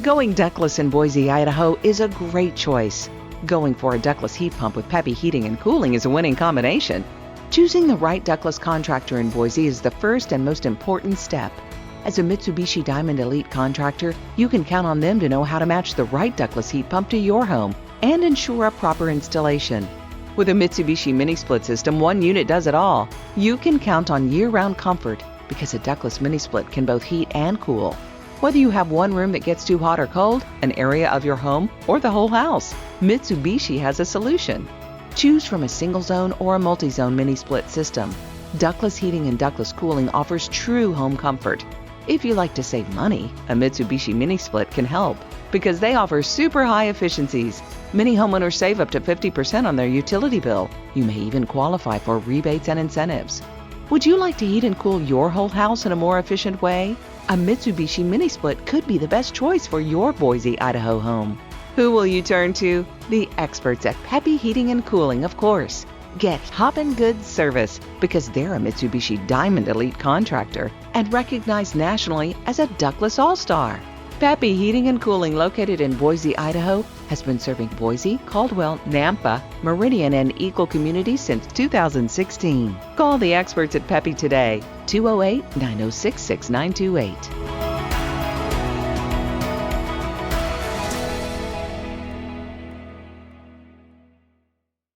Going ductless in Boise, Idaho is a great choice. Going for a ductless heat pump with Peppy Heating and Cooling is a winning combination. Choosing the right ductless contractor in Boise is the first and most important step. As a Mitsubishi Diamond Elite contractor, you can count on them to know how to match the right ductless heat pump to your home and ensure a proper installation. With a Mitsubishi Mini Split system, one unit does it all. You can count on year-round comfort because a ductless mini split can both heat and cool. Whether you have one room that gets too hot or cold, an area of your home, or the whole house, Mitsubishi has a solution. Choose from a single zone or a multi-zone mini split system. Ductless Heating and Ductless Cooling offers true home comfort. If you like to save money, a Mitsubishi Mini Split can help because they offer super high efficiencies. Many homeowners save up to 50% on their utility bill. You may even qualify for rebates and incentives. Would you like to heat and cool your whole house in a more efficient way? A Mitsubishi Mini Split could be the best choice for your Boise, Idaho home. Who will you turn to? The experts at Peppy Heating and Cooling, of course. Get hoppin' good service because they're a Mitsubishi Diamond Elite contractor and recognized nationally as a Ductless All-Star. Peppy Heating and Cooling, located in Boise, Idaho, has been serving Boise, Caldwell, Nampa, Meridian, and Eagle communities since 2016. Call the experts at Peppy today, 208-906-6928.